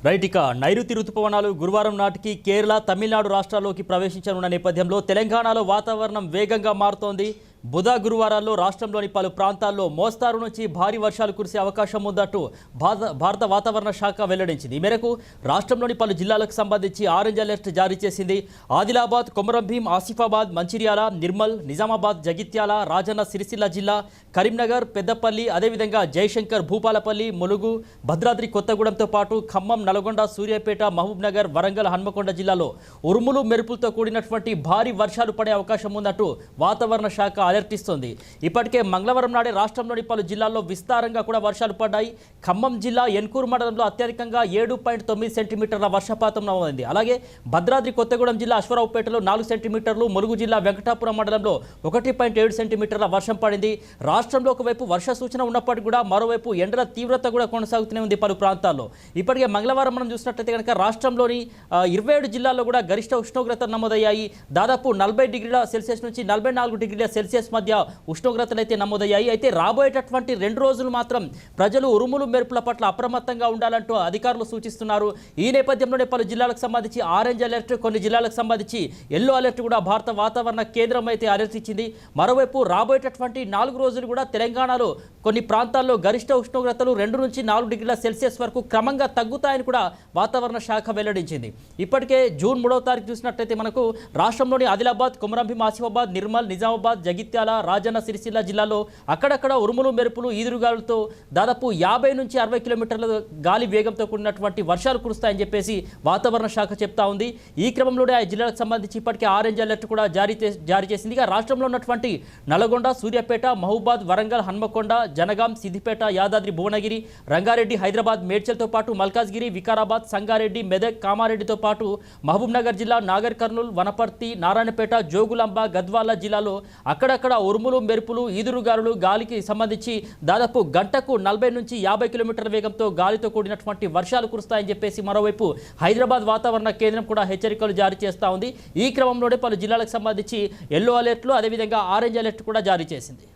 Right ఇక నైరుతి రుతుపవనాలు గురువారం నాటికి కేరళ తమిళనాడు రాష్ట్రాల్లోకి ప్రవేశించనున్న నేపథ్యంలో తెలంగాణలో వాతావరణం వేగంగా మారుతోంది. బుధ గురువారాల్లో రాష్ట్రంలోని పలు ప్రాంతాల్లో మోస్తారు నుంచి భారీ వర్షాలు కురిసే అవకాశం ఉందట్టు భారత వాతావరణ శాఖ వెల్లడించింది. ఈ మేరకు రాష్ట్రంలోని పలు జిల్లాలకు సంబంధించి ఆరెంజ్ అలర్ట్ జారీ చేసింది. ఆదిలాబాద్, కొమరంభీం, ఆసిఫాబాద్, మంచిర్యాల, నిర్మల్, నిజామాబాద్, జగిత్యాల, రాజన్న సిరిసిల్ల జిల్లా, కరీంనగర్, పెద్దపల్లి, అదేవిధంగా జయశంకర్, భూపాలపల్లి, ములుగు, భద్రాద్రి కొత్తగూడెంతో పాటు ఖమ్మం, నల్గొండ, సూర్యాపేట, మహబూబ్ నగర్, వరంగల్, హన్మకొండ జిల్లాలో ఉరుములు మెరుపులతో కూడినటువంటి భారీ వర్షాలు పడే అవకాశం ఉందట్టు వాతావరణ శాఖ అలర్ట్ ఇస్తోంది. ఇప్పటికే మంగళవారం నాడే రాష్ట్రంలోని పలు జిల్లాల్లో విస్తారంగా కూడా వర్షాలు పడ్డాయి. ఖమ్మం జిల్లా ఎన్కూరు మండలంలో అత్యధికంగా 7.9 సెంటీమీటర్ల వర్షపాతం నమోదైంది. అలాగే భద్రాద్రి కొత్తగూడెం జిల్లా అశ్వరావుపేటలో 4 సెంటీమీటర్లు, ములుగు జిల్లా వెంకటాపురం మండలంలో 1.7 సెంటీమీటర్ల వర్షం పడింది. రాష్ట్రంలో ఒకవైపు వర్ష సూచన ఉన్నప్పటికీ కూడా మరోవైపు ఎండల తీవ్రత కూడా కొనసాగుతూనే ఉంది పలు ప్రాంతాల్లో. ఇప్పటికే మంగళవారం మనం చూసినట్లయితే కనుక రాష్ట్రంలోని 27 జిల్లాల్లో కూడా గరిష్ట ఉష్ణోగ్రతలు నమోదయ్యాయి. దాదాపు 40 డిగ్రీల సెల్సియస్ నుంచి 44 డిగ్రీల సెల్సియస్ మధ్య ఉష్ణోగ్రతలు అయితే నమోదయ్యాయి. అయితే రాబోయేటటువంటి 2 రోజులు మాత్రం ప్రజలు ఉరుములు మెరుపుల పట్ల అప్రమత్తంగా ఉండాలంటూ అధికారులు సూచిస్తున్నారు. ఈ నేపథ్యంలోనే పలు జిల్లాలకు సంబంధించి ఆరెంజ్ అలర్ట్, కొన్ని జిల్లాలకు సంబంధించి ఎల్లో అలర్ట్ కూడా భారత వాతావరణ కేంద్రం అయితే అలర్ట్ ఇచ్చింది. మరోవైపు రాబోయేటటువంటి 4 రోజులు కూడా తెలంగాణలో కొన్ని ప్రాంతాల్లో గరిష్ట ఉష్ణోగ్రతలు 2 నుంచి 4 డిగ్రీల సెల్సియస్ వరకు క్రమంగా తగ్గుతాయని కూడా వాతావరణ శాఖ వెల్లడించింది. ఇప్పటికే జూన్ 3వ తారీఖు చూసినట్లయితే మనకు రాష్ట్రంలోని ఆదిలాబాద్, కొమరంభీం, ఆసిఫాబాద్, నిర్మల్, నిజామాబాద్, జగిత్యాల, రాజన్న సిరిసిల్ల జిల్లాలో అక్కడక్కడ ఉరుములు మెరుపులు, ఈదురుగాలులతో దాదాపు 50 నుంచి 60 కిలోమీటర్ల గాలి వేగంతో కూడినటువంటి వర్షాలు కురుస్తాయని చెప్పేసి వాతావరణ శాఖ చెప్తా ఉంది. ఈ క్రమంలోనే ఆ జిల్లాలకు సంబంధించి ఇప్పటికే ఆరెంజ్ అలర్ట్ కూడా జారీ చేసింది. ఇక రాష్ట్రంలో ఉన్నటువంటి నల్గొండ, సూర్యాపేట, మహబూబాద్, వరంగల్, హన్మకొండ, జనగాం, సిద్దిపేట, యాదాద్రి, భువనగిరి, రంగారెడ్డి, హైదరాబాద్, మేడ్చల్తో పాటు మల్కాజ్గిరి, వికారాబాద్, సంగారెడ్డి, మెదక్, కామారెడ్డితో పాటు మహబూబ్ నగర్ జిల్లా, నాగర్ కర్నూల్, వనపర్తి, నారాయణపేట, జోగులాంబ, గద్వాల జిల్లాలో అక్కడక్కడ ఉరుములు మెరుపులు, ఈదురుగాలులు, గాలికి సంబంధించి దాదాపు గంటకు 40 నుంచి 50 కిలోమీటర్ల వేగంతో గాలితో కూడినటువంటి వర్షాలు కురుస్తాయని చెప్పేసి మరోవైపు హైదరాబాద్ వాతావరణ కేంద్రం కూడా హెచ్చరికలు జారీ చేస్తూ ఉంది. ఈ క్రమంలోనే పలు జిల్లాలకు సంబంధించి ఎల్లో అలర్ట్లు, అదేవిధంగా ఆరెంజ్ అలర్ట్ కూడా జారీ చేసింది.